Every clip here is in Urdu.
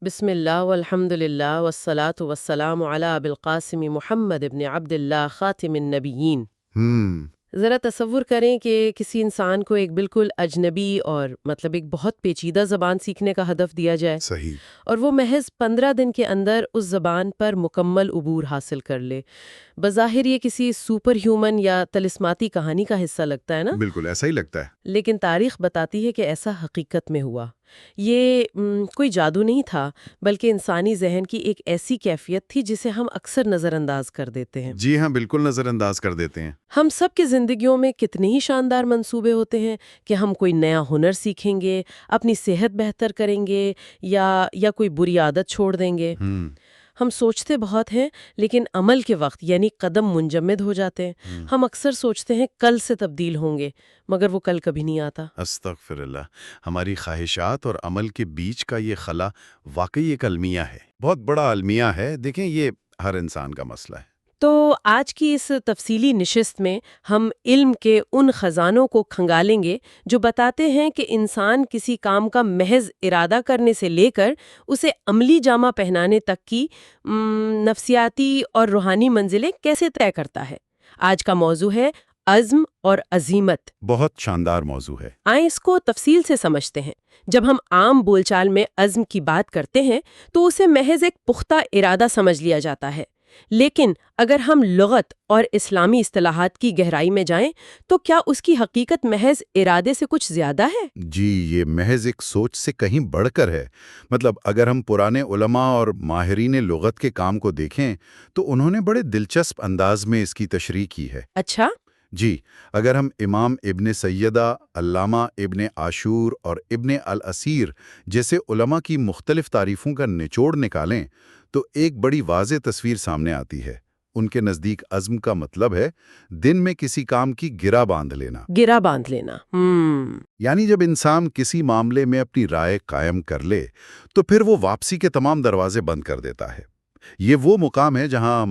بسم اللہ والحمد للہ والصلاة والسلام علی ابی القاسم محمد ابن عبد اللہ خاتم النبیین۔ ہم ذرا تصور کریں کہ کسی انسان کو ایک بالکل اجنبی اور ایک بہت پیچیدہ زبان سیکھنے کا ہدف دیا جائے صحیح۔ اور وہ محض 15 دن کے اندر اس زبان پر مکمل عبور حاصل کر لے۔ بظاہر یہ کسی سپر ہیومن یا طلسماتی کہانی کا حصہ لگتا ہے نا؟ بالکل ایسا ہی لگتا ہے۔ لیکن تاریخ بتاتی ہے کہ ایسا حقیقت میں ہوا۔ یہ کوئی جادو نہیں تھا، بلکہ انسانی ذہن کی ایک ایسی کیفیت تھی جسے ہم اکثر نظر انداز کر دیتے ہیں۔ جی ہاں، بالکل نظر انداز کر دیتے ہیں۔ ہم سب کی زندگیوں میں کتنے ہی شاندار منصوبے ہوتے ہیں کہ ہم کوئی نیا ہنر سیکھیں گے، اپنی صحت بہتر کریں گے یا کوئی بری عادت چھوڑ دیں گے۔ ہم سوچتے بہت ہیں لیکن عمل کے وقت یعنی قدم منجمد ہو جاتے ہیں۔ ہم اکثر سوچتے ہیں کل سے تبدیل ہوں گے، مگر وہ کل کبھی نہیں آتا۔ استغفر اللہ۔ ہماری خواہشات اور عمل کے بیچ کا یہ خلا واقعی ایک المیہ ہے، بہت بڑا المیہ ہے۔ دیکھیں، یہ ہر انسان کا مسئلہ ہے۔ تو آج کی اس تفصیلی نشست میں ہم علم کے ان خزانوں کو کھنگالیں گے جو بتاتے ہیں کہ انسان کسی کام کا محض ارادہ کرنے سے لے کر اسے عملی جامہ پہنانے تک کی نفسیاتی اور روحانی منزلیں کیسے طے کرتا ہے۔ آج کا موضوع ہے عزم اور عزیمت۔ بہت شاندار موضوع ہے۔ آئیں اس کو تفصیل سے سمجھتے ہیں۔ جب ہم عام بول چال میں عزم کی بات کرتے ہیں تو اسے محض ایک پختہ ارادہ سمجھ لیا جاتا ہے، لیکن اگر ہم لغت اور اسلامی اصطلاحات کی گہرائی میں جائیں تو کیا اس کی حقیقت محض ارادے سے کچھ زیادہ ہے؟ جی، یہ محض ایک سوچ سے کہیں بڑھ کر ہے۔ اگر ہم پرانے علماء اور ماہرین لغت کے کام کو دیکھیں تو انہوں نے بڑے دلچسپ انداز میں اس کی تشریح کی ہے۔ اچھا؟ جی، اگر ہم امام ابن سیدہ، علامہ ابن عاشور اور ابن الاسیر جیسے علماء کی مختلف تعریفوں کا نچوڑ نکالیں تو ایک بڑی واضح تصویر سامنے آتی ہے۔ ان کے نزدیک عزم کا مطلب ہے دن میں کسی کام کی گرہ باندھ لینا۔ گرہ باندھ لینا۔ یعنی جب انسان کسی معاملے میں اپنی رائے قائم کر لے تو پھر وہ واپسی کے تمام دروازے بند کر دیتا ہے۔ یہ وہ مقام ہے جہاں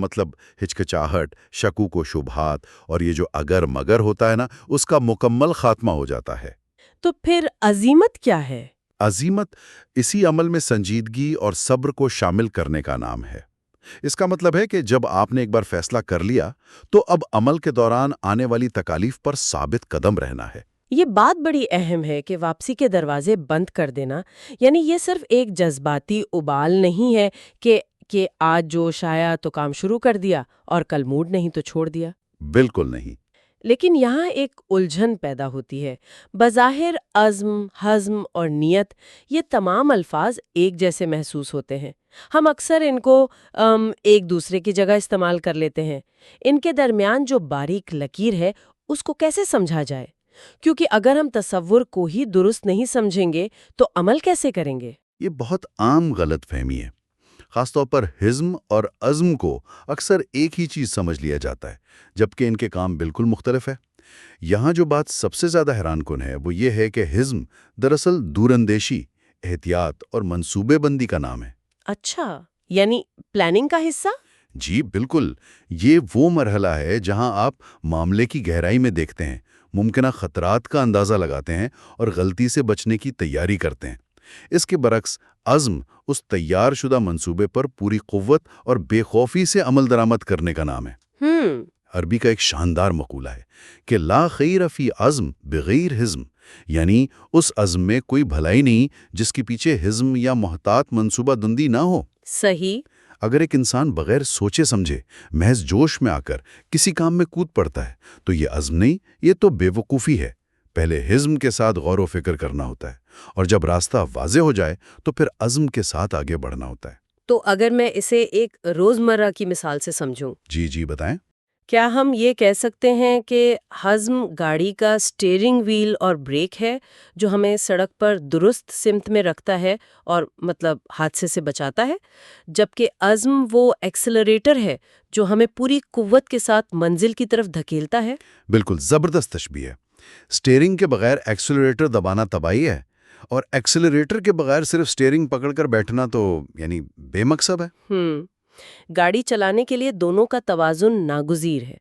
ہچکچاہٹ، شکوک و شبہات اور یہ جو اگر مگر ہوتا ہے نا، اس کا مکمل خاتمہ ہو جاتا ہے۔ تو پھر عزیمت کیا ہے؟ عزیمت اسی عمل میں سنجیدگی اور صبر کو شامل کرنے کا نام ہے۔ اس کا مطلب ہے کہ جب آپ نے ایک بار فیصلہ کر لیا تو اب عمل کے دوران آنے والی تکالیف پر ثابت قدم رہنا ہے۔ یہ بات بڑی اہم ہے کہ واپسی کے دروازے بند کر دینا، یعنی یہ صرف ایک جذباتی ابال نہیں ہے کہ آج جوش آیا تو کام شروع کر دیا اور کل موڈ نہیں تو چھوڑ دیا۔ بالکل نہیں۔ لیکن یہاں ایک الجھن پیدا ہوتی ہے۔ بظاہر عزم، حزم اور نیت، یہ تمام الفاظ ایک جیسے محسوس ہوتے ہیں۔ ہم اکثر ان کو ایک دوسرے کی جگہ استعمال کر لیتے ہیں۔ ان کے درمیان جو باریک لکیر ہے اس کو کیسے سمجھا جائے؟ کیونکہ اگر ہم تصور کو ہی درست نہیں سمجھیں گے تو عمل کیسے کریں گے؟ یہ بہت عام غلط فہمی ہے۔ خاص طور پر حزم اور عزم کو اکثر ایک ہی چیز سمجھ لیا جاتا ہے، جبکہ ان کے کام بالکل مختلف ہے۔ یہاں جو بات سب سے زیادہ حیران کن ہے وہ یہ ہے کہ حزم دراصل دوراندیشی، احتیاط اور منصوبے بندی کا نام ہے۔ اچھا، یعنی پلاننگ کا حصہ؟ جی بالکل۔ یہ وہ مرحلہ ہے جہاں آپ معاملے کی گہرائی میں دیکھتے ہیں، ممکنہ خطرات کا اندازہ لگاتے ہیں اور غلطی سے بچنے کی تیاری کرتے ہیں۔ اس کے برعکس عزم اس تیار شدہ منصوبے پر پوری قوت اور بے خوفی سے عمل درآمد کرنے کا نام ہے۔ عربی کا ایک شاندار مقولہ ہے کہ لا خیر فی عزم بغیر حزم، یعنی اس عزم میں کوئی بھلائی نہیں جس کے پیچھے حزم یا محتاط منصوبہ بندی نہ ہو۔ صحیح۔ اگر ایک انسان بغیر سوچے سمجھے محض جوش میں آ کر کسی کام میں کود پڑتا ہے تو یہ عزم نہیں، یہ تو بے وقوفی ہے۔ پہلے حزم کے ساتھ غور و فکر کرنا ہوتا ہے، اور جب راستہ واضح ہو جائے تو پھر عزم کے ساتھ آگے بڑھنا ہوتا ہے۔ تو اگر میں اسے ایک روزمرہ کی مثال سے سمجھوں، جی بتائیں۔ کیا ہم یہ کہہ سکتے ہیں کہ حزم گاڑی کا سٹیئرنگ وہیل اور بریک ہے جو ہمیں سڑک پر درست سمت میں رکھتا ہے اور حادثے سے بچاتا ہے، جبکہ عزم وہ ایکسلریٹر ہے جو ہمیں پوری قوت کے ساتھ منزل کی طرف دھکیلتا ہے؟ بالکل زبردست تشبیہ ہے۔ سٹیئرنگ کے بغیر ایکسلریٹر دبانا تباہی ہے، اور ایکسلریٹر کے بغیر صرف سٹیئرنگ پکڑ کر بیٹھنا تو یعنی بے مقصد ہے۔ گاڑی چلانے کے لیے دونوں کا توازن ناگزیر ہے،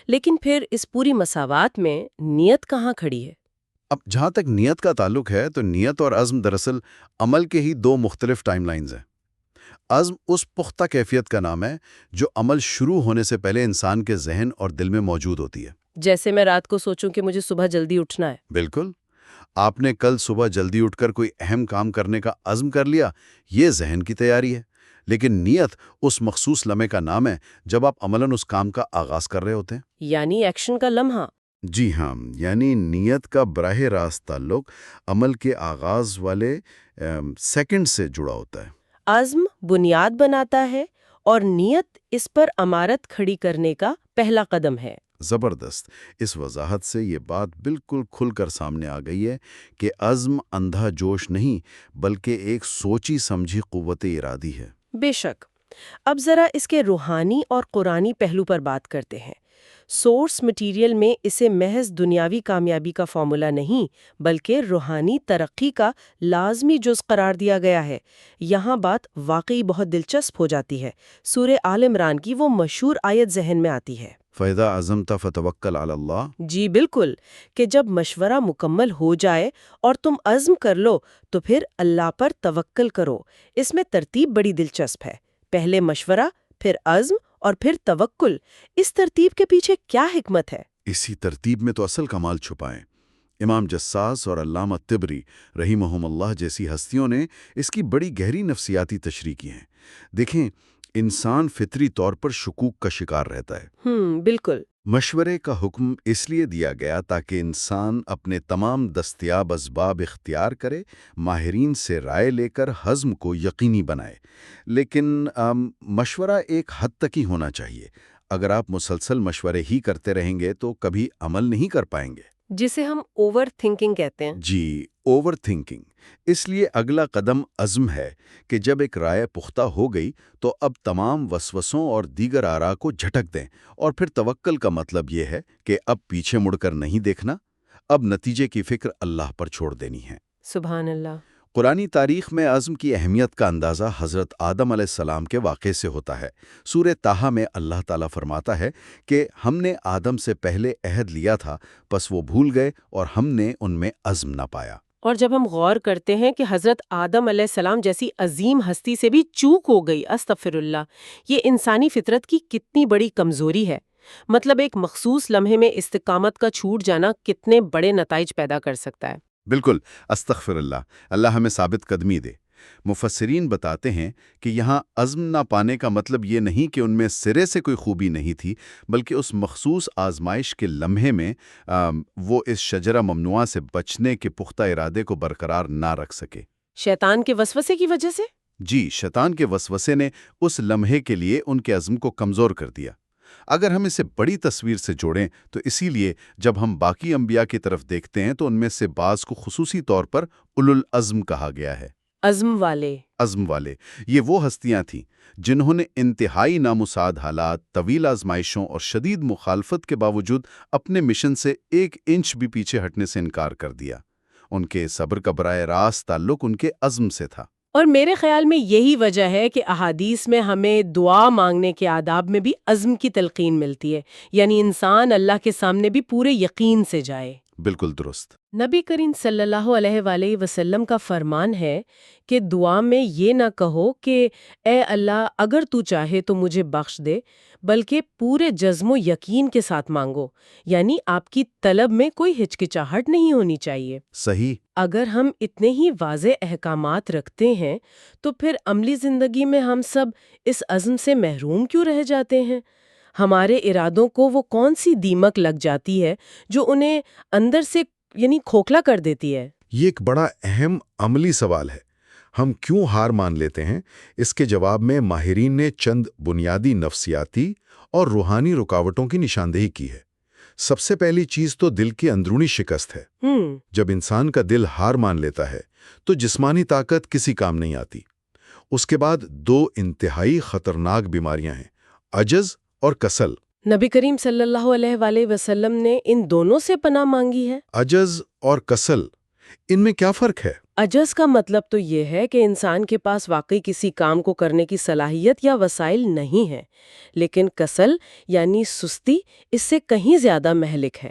لیکن پھر اس پوری مساوات میں نیت کہاں کھڑی ہے؟ اب جہاں تک نیت کا تعلق ہے تو نیت اور عزم دراصل عمل کے ہی دو مختلف ٹائم لائنز ہیں۔ عزم اس پختہ کیفیت کا نام ہے جو عمل شروع ہونے سے پہلے انسان کے ذہن اور دل میں موجود ہوتی ہے۔ جیسے میں رات کو سوچوں کہ مجھے صبح جلدی اٹھنا ہے۔ بالکل، آپ نے کل صبح جلدی اٹھ کر کوئی اہم کام کرنے کا عزم کر لیا، یہ ذہن کی تیاری ہے۔ لیکن نیت اس مخصوص لمحے کا نام ہے جب آپ عملاً اس کام کا آغاز کر رہے ہوتے ہیں۔ یعنی ایکشن کا لمحہ۔ جی ہاں، یعنی نیت کا براہ راست تعلق عمل کے آغاز والے سیکنڈ سے جڑا ہوتا ہے۔ عزم بنیاد بناتا ہے اور نیت اس پر عمارت کھڑی کرنے کا پہلا قدم ہے۔ زبردست! اس وضاحت سے یہ بات بالکل کھل کر سامنے آ گئی ہے کہ عزم اندھا جوش نہیں بلکہ ایک سوچی سمجھی قوت ارادی ہے۔ بے شک۔ اب ذرا اس کے روحانی اور قرآنی پہلو پر بات کرتے ہیں۔ سورس مٹیریل میں اسے محض دنیاوی کامیابی کا فارمولا نہیں بلکہ روحانی ترقی کا لازمی جز قرار دیا گیا ہے۔ یہاں بات واقعی بہت دلچسپ ہو جاتی ہے۔ سورہ آل عمران کی وہ مشہور آیت ذہن میں آتی ہے، فَإِذَا عَزَمْتَ فَتَوَكَّلْ عَلَى اللَّهِ۔ جی بالکل، کہ جب مشورہ مکمل ہو جائے اور تم عزم کر لو تو پھر اللہ پر توکل کرو۔ اس میں ترتیب بڑی دلچسپ ہے، پہلے مشورہ، پھر عزم اور پھر توکل۔ اس ترتیب کے پیچھے کیا حکمت ہے؟ اسی ترتیب میں تو اصل کمال چھپائیں۔ امام جساس اور علامہ طبری رحمہم اللہ جیسی ہستیوں نے اس کی بڑی گہری نفسیاتی تشریح کی ہیں۔ دیکھیں، انسان فطری طور پر شکوک کا شکار رہتا ہے۔ بالکل۔ مشورے کا حکم اس لیے دیا گیا تاکہ انسان اپنے تمام دستیاب اسباب اختیار کرے، ماہرین سے رائے لے کر حزم کو یقینی بنائے۔ لیکن مشورہ ایک حد تک ہی ہونا چاہیے۔ اگر آپ مسلسل مشورے ہی کرتے رہیں گے تو کبھی عمل نہیں کر پائیں گے، جسے ہم اوور تھنکنگ کہتے ہیں۔ جی، اوور تھنکنگ۔ اس لیے اگلا قدم عزم ہے کہ جب ایک رائے پختہ ہو گئی تو اب تمام وسوسوں اور دیگر آراء کو جھٹک دیں، اور پھر توکل کا مطلب یہ ہے کہ اب پیچھے مڑ کر نہیں دیکھنا، اب نتیجے کی فکر اللہ پر چھوڑ دینی ہے۔ سبحان اللہ۔ قرآنی تاریخ میں عزم کی اہمیت کا اندازہ حضرت آدم علیہ السلام کے واقعے سے ہوتا ہے۔ سورہ طٰہٰ میں اللہ تعالیٰ فرماتا ہے کہ ہم نے آدم سے پہلے عہد لیا تھا، پس وہ بھول گئے اور ہم نے ان میں عزم نہ پایا۔ اور جب ہم غور کرتے ہیں کہ حضرت آدم علیہ السلام جیسی عظیم ہستی سے بھی چوک ہو گئی، استغفر اللہ، یہ انسانی فطرت کی کتنی بڑی کمزوری ہے۔ مطلب ایک مخصوص لمحے میں استقامت کا چھوٹ جانا کتنے بڑے نتائج پیدا کر سکتا ہے۔ بالکل، استغفر اللہ، اللہ ہمیں ثابت قدمی دے۔ مفسرین بتاتے ہیں کہ یہاں عزم نہ پانے کا مطلب یہ نہیں کہ ان میں سرے سے کوئی خوبی نہیں تھی، بلکہ اس مخصوص آزمائش کے لمحے میں وہ اس شجرہ ممنوعہ سے بچنے کے پختہ ارادے کو برقرار نہ رکھ سکے۔ شیطان کے وسوسے کی وجہ سے؟ جی، شیطان کے وسوسے نے اس لمحے کے لیے ان کے عزم کو کمزور کر دیا۔ اگر ہم اسے بڑی تصویر سے جوڑیں تو اسی لیے جب ہم باقی انبیاء کی طرف دیکھتے ہیں تو ان میں سے بعض کو خصوصی طور پر اولو العزم کہا گیا ہے۔ عزم والے۔ عزم والے، یہ وہ ہستیاں تھیں جنہوں نے انتہائی نامساعد حالات، طویل آزمائشوں اور شدید مخالفت کے باوجود اپنے مشن سے 1 انچ بھی پیچھے ہٹنے سے انکار کر دیا۔ ان کے صبر کا براہ راست تعلق ان کے عزم سے تھا۔ اور میرے خیال میں یہی وجہ ہے کہ احادیث میں ہمیں دعا مانگنے کے آداب میں بھی عزم کی تلقین ملتی ہے، یعنی انسان اللہ کے سامنے بھی پورے یقین سے جائے۔ بالکل درست۔ نبی کریم صلی اللہ علیہ وآلہ وسلم کا فرمان ہے کہ دعا میں یہ نہ کہو کہ اے اللہ اگر تو چاہے تو مجھے بخش دے، بلکہ پورے جزم و یقین کے ساتھ مانگو، یعنی آپ کی طلب میں کوئی ہچکچاہٹ نہیں ہونی چاہیے۔ صحیح۔ اگر ہم اتنے ہی واضح احکامات رکھتے ہیں تو پھر عملی زندگی میں ہم سب اس عزم سے محروم کیوں رہ جاتے ہیں؟ ہمارے ارادوں کو وہ کون سی دیمک لگ جاتی ہے جو انہیں اندر سے کھوکھلا کر دیتی ہے؟ یہ ایک بڑا اہم عملی سوال ہے۔ ہم کیوں ہار مان لیتے ہیں؟ اس کے جواب میں ماہرین نے چند بنیادی نفسیاتی اور روحانی رکاوٹوں کی نشاندہی کی ہے۔ سب سے پہلی چیز تو دل کی اندرونی شکست ہے۔ جب انسان کا دل ہار مان لیتا ہے تو جسمانی طاقت کسی کام نہیں آتی۔ اس کے بعد 2 انتہائی خطرناک بیماریاں ہیں، عجز اور کسل۔ نبی کریم صلی اللہ علیہ وآلہ وسلم نے ان دونوں سے پناہ مانگی ہے۔ عجز اور کسل، ان میں کیا فرق ہے؟ عجز کا مطلب تو یہ ہے کہ انسان کے پاس واقعی کسی کام کو کرنے کی صلاحیت یا وسائل نہیں ہے، لیکن کسل یعنی سستی اس سے کہیں زیادہ مہلک ہے۔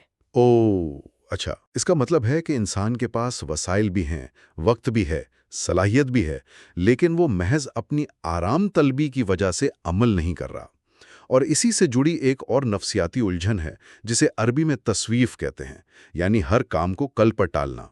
اچھا، اس کا مطلب ہے کہ انسان کے پاس وسائل بھی ہیں، وقت بھی ہے، صلاحیت بھی ہے، لیکن وہ محض اپنی آرام طلبی کی وجہ سے عمل نہیں کر رہا۔ اور اسی سے جڑی ایک اور نفسیاتی الجھن ہے جسے عربی میں تسویف کہتے ہیں، یعنی ہر کام کو کل پر ٹالنا۔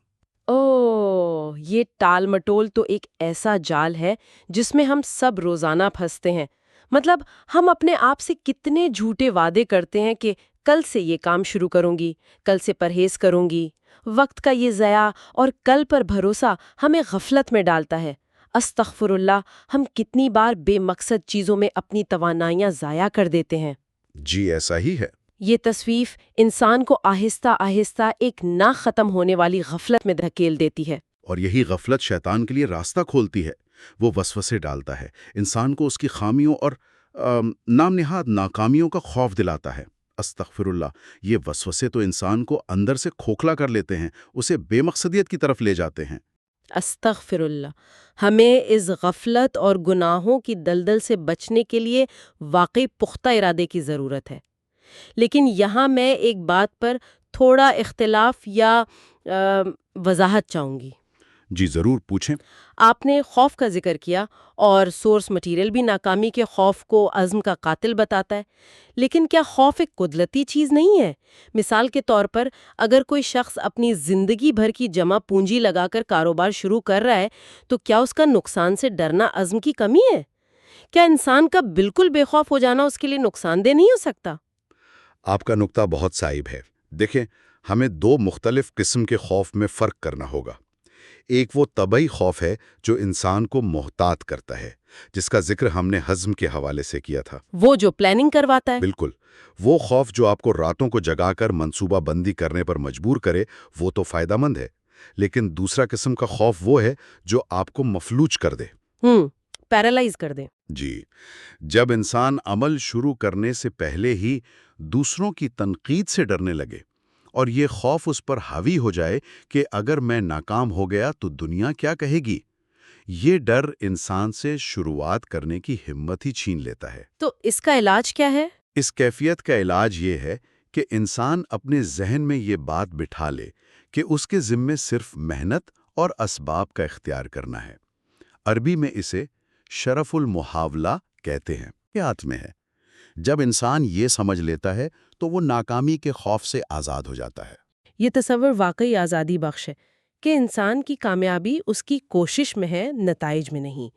یہ ٹال مٹول تو ایک ایسا جال ہے جس میں ہم سب روزانہ پھنستے ہیں۔ مطلب ہم اپنے آپ سے کتنے جھوٹے وعدے کرتے ہیں کہ کل سے یہ کام شروع کروں گی، کل سے پرہیز کروں گی۔ وقت کا یہ ضیاع اور کل پر بھروسہ ہمیں غفلت میں ڈالتا ہے۔ استغفر اللہ، ہم کتنی بار بے مقصد چیزوں میں اپنی توانائیاں ضائع کر دیتے ہیں۔ جی ایسا ہی ہے۔ یہ تسویف انسان کو آہستہ آہستہ ایک نہ ختم ہونے والی غفلت میں دھکیل دیتی ہے۔ اور یہی غفلت شیطان کے لیے راستہ کھولتی ہے۔ وہ وسوسے ڈالتا ہے، انسان کو اس کی خامیوں اور نام نہاد ناکامیوں کا خوف دلاتا ہے۔ استغفر اللہ، یہ وسوسے تو انسان کو اندر سے کھوکھلا کر لیتے ہیں، اسے بے مقصدیت کی طرف لے جاتے ہیں۔ استغفر اللہ، ہمیں اس غفلت اور گناہوں کی دلدل سے بچنے کے لیے واقعی پختہ ارادے کی ضرورت ہے۔ لیکن یہاں میں ایک بات پر تھوڑا اختلاف یا وضاحت چاہوں گی۔ جی ضرور پوچھیں۔ آپ نے خوف کا ذکر کیا اور سورس مٹیریل بھی ناکامی کے خوف کو عزم کا قاتل بتاتا ہے، لیکن کیا خوف ایک قدرتی چیز نہیں ہے؟ مثال کے طور پر اگر کوئی شخص اپنی زندگی بھر کی جمع پونجی لگا کر کاروبار شروع کر رہا ہے تو کیا اس کا نقصان سے ڈرنا عزم کی کمی ہے؟ کیا انسان کا بالکل بے خوف ہو جانا اس کے لیے نقصان دہ نہیں ہو سکتا؟ آپ کا نقطہ بہت صائب ہے۔ دیکھیں، ہمیں دو مختلف قسم کے خوف میں فرق کرنا ہوگا۔ ایک وہ طبعی خوف ہے جو انسان کو محتاط کرتا ہے، جس کا ذکر ہم نے ہضم کے حوالے سے کیا تھا۔ وہ جو پلاننگ کرواتا ہے؟ بالکل، وہ خوف جو آپ کو راتوں کو جگا کر منصوبہ بندی کرنے پر مجبور کرے، وہ تو فائدہ مند ہے۔ لیکن دوسرا قسم کا خوف وہ ہے جو آپ کو مفلوج کر دے، پیرالائز کر دیں۔ جی، جب انسان عمل شروع کرنے سے پہلے ہی دوسروں کی تنقید سے ڈرنے لگے اور یہ خوف اس پر حاوی ہو جائے کہ اگر میں ناکام ہو گیا تو دنیا کیا کہے گی، یہ ڈر انسان سے شروعات کرنے کی ہمت ہی چھین لیتا ہے۔ تو اس کا علاج کیا ہے؟ اس کیفیت کا علاج یہ ہے کہ انسان اپنے ذہن میں یہ بات بٹھا لے کہ اس کے ذمے صرف محنت اور اسباب کا اختیار کرنا ہے۔ عربی میں اسے شرف المحاولہ کہتے ہیں، یہ ہاتھ میں ہے۔ جب انسان یہ سمجھ لیتا ہے تو وہ ناکامی کے خوف سے آزاد ہو جاتا ہے۔ یہ تصور واقعی آزادی بخش ہے کہ انسان کی کامیابی اس کی کوشش میں ہے، نتائج میں نہیں۔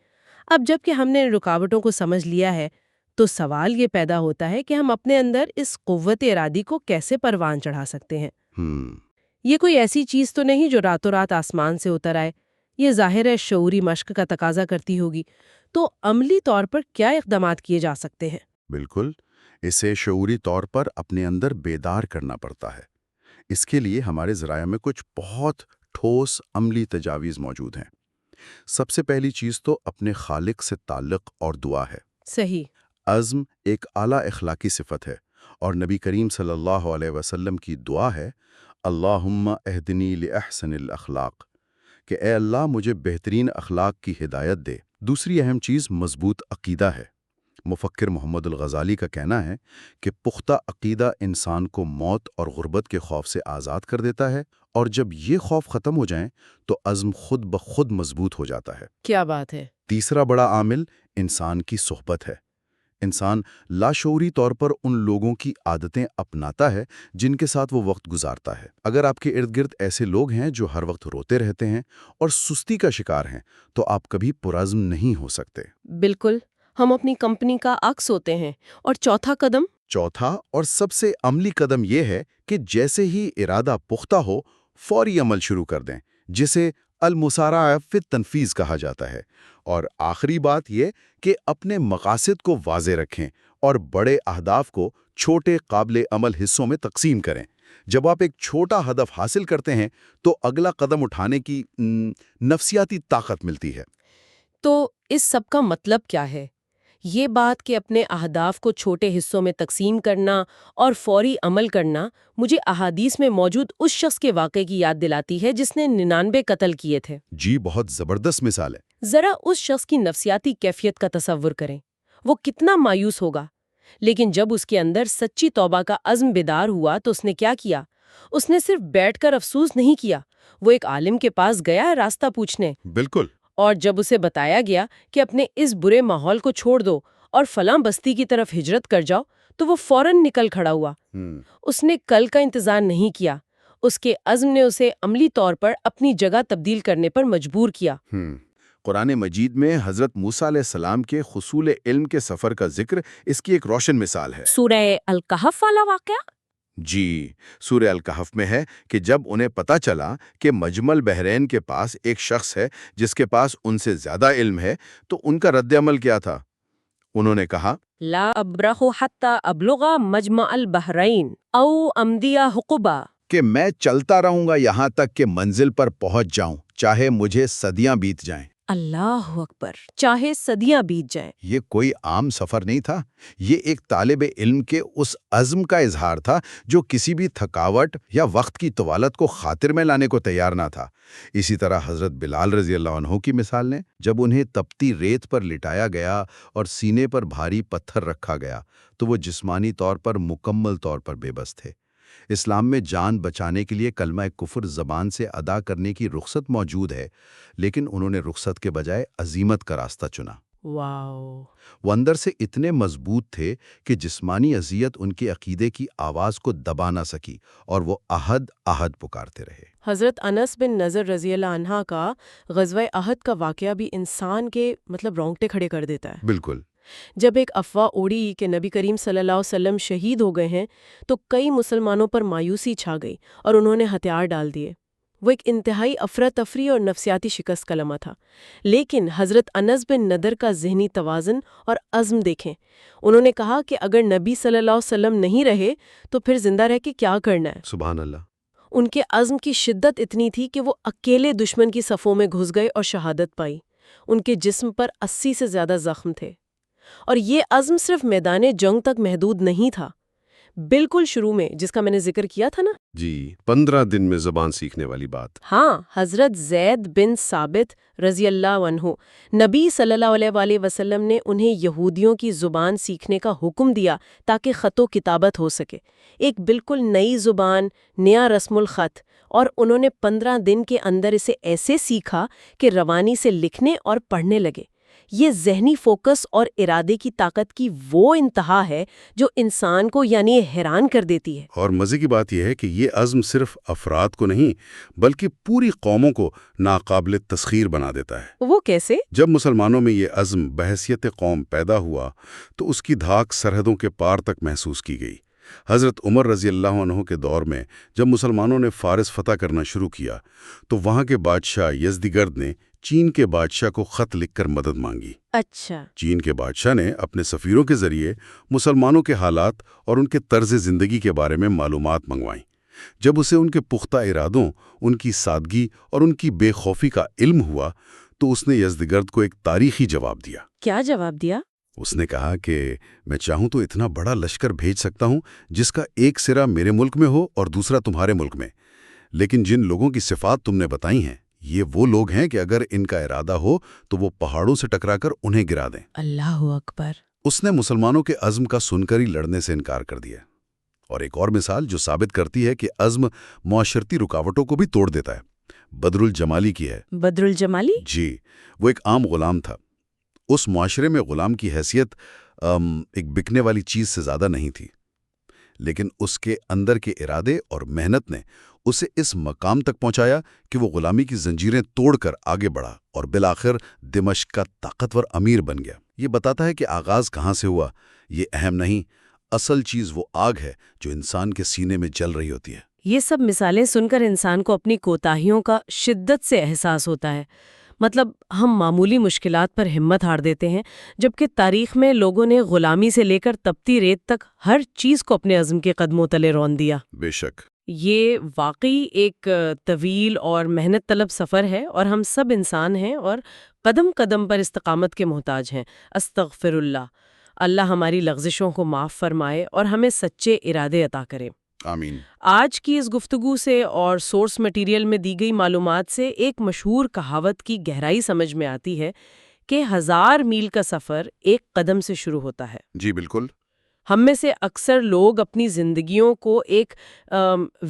اب جب کہ ہم نے ان رکاوٹوں کو سمجھ لیا ہے تو سوال یہ پیدا ہوتا ہے کہ ہم اپنے اندر اس قوت ارادی کو کیسے پروان چڑھا سکتے ہیں۔ یہ کوئی ایسی چیز تو نہیں جو راتوں رات آسمان سے اتر آئے، یہ ظاہر ہے شعوری مشق کا تقاضا کرتی ہوگی۔ تو عملی طور پر کیا اقدامات کیے جا سکتے ہیں؟ بالکل، اسے شعوری طور پر اپنے اندر بیدار کرنا پڑتا ہے۔ اس کے لیے ہمارے ذرائع میں کچھ بہت ٹھوس عملی تجاویز موجود ہیں۔ سب سے پہلی چیز تو اپنے خالق سے تعلق اور دعا ہے۔ صحیح۔ عزم ایک اعلیٰ اخلاقی صفت ہے اور نبی کریم صلی اللہ علیہ وسلم کی دعا ہے، اللہم اہدنی لأحسن الاخلاق، کہ اے اللہ مجھے بہترین اخلاق کی ہدایت دے۔ دوسری اہم چیز مضبوط عقیدہ ہے۔ مفکر محمد الغزالی کا کہنا ہے کہ پختہ عقیدہ انسان کو موت اور غربت کے خوف سے آزاد کر دیتا ہے، اور جب یہ خوف ختم ہو جائیں تو عزم خود بخود مضبوط ہو جاتا ہے۔ کیا بات ہے! تیسرا بڑا عامل انسان کی صحبت ہے۔ انسان لاشعوری طور پر ان لوگوں کی عادتیں اپناتا ہے جن کے ساتھ وہ وقت گزارتا ہے۔ اگر آپ کے ارد گرد ایسے لوگ ہیں جو ہر وقت روتے رہتے ہیں اور سستی کا شکار ہیں تو آپ کبھی پرعزم نہیں ہو سکتے۔ بالکل، ہم اپنی کمپنی کا عکس ہوتے ہیں۔ اور چوتھا اور سب سے عملی قدم یہ ہے کہ جیسے ہی ارادہ پختہ ہو فوری عمل شروع کر دیں، جسے المسارعہ فی التنفیذ کہا جاتا ہے۔ اور آخری بات یہ کہ اپنے مقاصد کو واضح رکھیں اور بڑے اہداف کو چھوٹے قابل عمل حصوں میں تقسیم کریں۔ جب آپ ایک چھوٹا ہدف حاصل کرتے ہیں تو اگلا قدم اٹھانے کی نفسیاتی طاقت ملتی ہے۔ تو اس سب کا مطلب کیا ہے؟ یہ بات کہ اپنے اہداف کو چھوٹے حصوں میں تقسیم کرنا اور فوری عمل کرنا مجھے احادیث میں موجود اس شخص کے واقعے کی یاد دلاتی ہے جس نے 99 قتل کیے تھے۔ جی، بہت زبردست مثال ہے۔ ذرا اس شخص کی نفسیاتی کیفیت کا تصور کریں، وہ کتنا مایوس ہوگا۔ لیکن جب اس کے اندر سچی توبہ کا عزم بیدار ہوا تو اس نے کیا کیا؟ اس نے صرف بیٹھ کر افسوس نہیں کیا، وہ ایک عالم کے پاس گیا راستہ پوچھنے۔ بالکل۔ اور جب اسے بتایا گیا کہ اپنے اس برے ماحول کو چھوڑ دو اور فلاں بستی کی طرف ہجرت کر جاؤ تو وہ فوراً نکل کھڑا ہوا۔ اس نے کل کا انتظار نہیں کیا، اس کے عزم نے اسے عملی طور پر اپنی جگہ تبدیل کرنے پر مجبور کیا۔ قرآن مجید میں حضرت موسیٰ علیہ السلام کے حصول علم کے سفر کا ذکر اس کی ایک روشن مثال ہے۔ سورہ الکہف والا واقعہ؟ جی، سورہ الکہف میں ہے کہ جب انہیں پتہ چلا کہ مجمل بحرین کے پاس ایک شخص ہے جس کے پاس ان سے زیادہ علم ہے، تو ان کا رد عمل کیا تھا؟ انہوں نے کہا، لا ابرح حتی ابلغ مجمع البحرین او امضی حقبا، کہ میں چلتا رہوں گا یہاں تک کہ منزل پر پہنچ جاؤں، چاہے مجھے صدیاں بیت جائیں۔ اللہ اکبر، چاہے صدیاں بیت جائیں۔ یہ کوئی عام سفر نہیں تھا، یہ ایک طالب علم کے اس عزم کا اظہار تھا جو کسی بھی تھکاوٹ یا وقت کی طوالت کو خاطر میں لانے کو تیار نہ تھا۔ اسی طرح حضرت بلال رضی اللہ عنہ کی مثال نے، جب انہیں تپتی ریت پر لٹایا گیا اور سینے پر بھاری پتھر رکھا گیا تو وہ جسمانی طور پر مکمل طور پر بے بس تھے۔ اسلام میں جان بچانے کے لیے کلمہ کفر زبان سے ادا کرنے کی رخصت موجود ہے، لیکن انہوں نے رخصت کے بجائے عزیمت کا راستہ چنا۔ واو! وہ اندر سے اتنے مضبوط تھے کہ جسمانی اذیت ان کے عقیدے کی آواز کو دبا نہ سکی اور وہ احد پکارتے رہے۔ حضرت انس بن نضر رضی اللہ عنہ کا غزوہ احد کا واقعہ بھی انسان کے رونگٹے کھڑے کر دیتا ہے۔ بالکل۔ جب ایک افواہ اڑی کہ نبی کریم صلی اللہ علیہ وسلم شہید ہو گئے ہیں تو کئی مسلمانوں پر مایوسی چھا گئی اور انہوں نے ہتھیار ڈال دیے۔ وہ ایک انتہائی افراتفری اور نفسیاتی شکست کا لمحہ تھا، لیکن حضرت انس بن نضر کا ذہنی توازن اور عزم دیکھیں۔ انہوں نے کہا کہ اگر نبی صلی اللہ علیہ وسلم نہیں رہے تو پھر زندہ رہ کے کیا کرنا ہے؟ سبحان اللہ۔ ان کے عزم کی شدت اتنی تھی کہ وہ اکیلے دشمن کی صفوں میں گھس گئے اور شہادت پائی۔ ان کے جسم پر 80 سے زیادہ زخم تھے، اور یہ عزم صرف میدان جنگ تک محدود نہیں تھا۔ بالکل شروع میں جس کا میں نے ذکر کیا تھا نا، جی، 15 دن میں زبان سیکھنے والی بات۔ ہاں، حضرت زید بن ثابت رضی اللہ عنہ، نبی صلی اللہ علیہ وآلہ وسلم نے انہیں یہودیوں کی زبان سیکھنے کا حکم دیا تاکہ خط و کتابت ہو سکے، ایک بالکل نئی زبان، نیا رسم الخط، اور انہوں نے 15 دن کے اندر اسے ایسے سیکھا کہ روانی سے لکھنے اور پڑھنے لگے۔ یہ ذہنی فوکس اور ارادے کی طاقت کی وہ انتہا ہے جو انسان کو حیران کر دیتی ہے۔ اور مزے کی بات یہ ہے کہ یہ عزم صرف افراد کو نہیں بلکہ پوری قوموں کو ناقابل تسخیر بنا دیتا ہے۔ وہ کیسے؟ جب مسلمانوں میں یہ عزم بحیثیت قوم پیدا ہوا تو اس کی دھاک سرحدوں کے پار تک محسوس کی گئی۔ حضرت عمر رضی اللہ عنہ کے دور میں جب مسلمانوں نے فارس فتح کرنا شروع کیا تو وہاں کے بادشاہ یزدگرد نے چین کے بادشاہ کو خط لکھ کر مدد مانگی۔ اچھا۔ چین کے بادشاہ نے اپنے سفیروں کے ذریعے مسلمانوں کے حالات اور ان کے طرز زندگی کے بارے میں معلومات منگوائیں۔ جب اسے ان کے پختہ ارادوں، ان کی سادگی اور ان کی بے خوفی کا علم ہوا تو اس نے یزدگرد کو ایک تاریخی جواب دیا۔ کیا جواب دیا؟ اس نے کہا کہ میں چاہوں تو اتنا بڑا لشکر بھیج سکتا ہوں جس کا ایک سرا میرے ملک میں ہو اور دوسرا تمہارے ملک میں، لیکن جن لوگوں کی صفات تم نے بتائی ہیں یہ وہ لوگ ہیں کہ اگر ان کا ارادہ ہو تو وہ پہاڑوں سے ٹکرا کر انہیں گرا دیں۔ اللہ اکبر۔ اس نے مسلمانوں کے عزم کا سن کر ہی لڑنے سے انکار کر دیا۔ اور ایک اور مثال جو ثابت کرتی ہے کہ عزم معاشرتی رکاوٹوں کو بھی توڑ دیتا ہے، بدر الجمالی کی ہے۔ بدر الجمالی؟ جی، وہ ایک عام غلام تھا۔ اس معاشرے میں غلام کی حیثیت ایک بکنے والی چیز سے زیادہ نہیں تھی، لیکن اس کے اندر کے ارادے اور محنت نے اسے اس مقام تک پہنچایا کہ وہ غلامی کی زنجیریں توڑ کر آگے بڑھا اور بالآخر دمشق کا طاقتور امیر بن گیا۔ یہ بتاتا ہے کہ آغاز کہاں سے ہوا یہ اہم نہیں، اصل چیز وہ آگ ہے جو انسان کے سینے میں جل رہی ہوتی ہے۔ یہ سب مثالیں سن کر انسان کو اپنی کوتاہیوں کا شدت سے احساس ہوتا ہے۔ ہم معمولی مشکلات پر ہمت ہار دیتے ہیں، جبکہ تاریخ میں لوگوں نے غلامی سے لے کر تپتی ریت تک ہر چیز کو اپنے عزم کے قدموں تلے رون دیا۔ بے شک یہ واقعی ایک طویل اور محنت طلب سفر ہے، اور ہم سب انسان ہیں اور قدم قدم پر استقامت کے محتاج ہیں۔ استغفر اللہ۔ اللہ ہماری لغزشوں کو معاف فرمائے اور ہمیں سچے ارادے عطا کرے۔ آمین۔ آج کی اس گفتگو سے اور سورس مٹیریل میں دی گئی معلومات سے ایک مشہور کہاوت کی گہرائی سمجھ میں آتی ہے کہ 1000 میل کا سفر ایک قدم سے شروع ہوتا ہے۔ جی بالکل۔ ہم میں سے اکثر لوگ اپنی زندگیوں کو ایک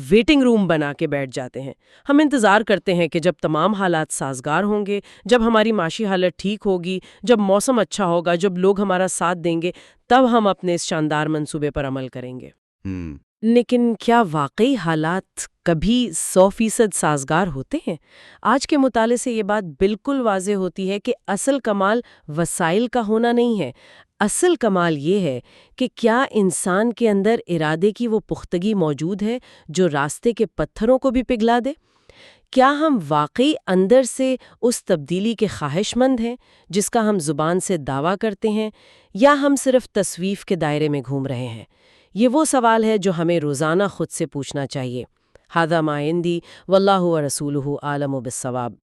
ویٹنگ روم بنا کے بیٹھ جاتے ہیں. ہم انتظار کرتے ہیں کہ جب تمام حالات سازگار ہوں گے، جب ہماری معاشی حالت ٹھیک ہوگی، جب موسم اچھا ہوگا، جب لوگ ہمارا ساتھ دیں گے، تب ہم اپنے اس شاندار منصوبے پر عمل کریں گے. لیکن کیا واقعی حالات کبھی 100% سازگار ہوتے ہیں؟ آج کے مطالعے سے یہ بات بالکل واضح ہوتی ہے کہ اصل کمال وسائل کا ہونا نہیں ہے. اصل کمال یہ ہے کہ کیا انسان کے اندر ارادے کی وہ پختگی موجود ہے جو راستے کے پتھروں کو بھی پگھلا دے؟ کیا ہم واقعی اندر سے اس تبدیلی کے خواہش مند ہیں جس کا ہم زبان سے دعویٰ کرتے ہیں، یا ہم صرف تصویف کے دائرے میں گھوم رہے ہیں؟ یہ وہ سوال ہے جو ہمیں روزانہ خود سے پوچھنا چاہیے. ھذا ما عندی واللہ ورسولہ اعلم بالصواب.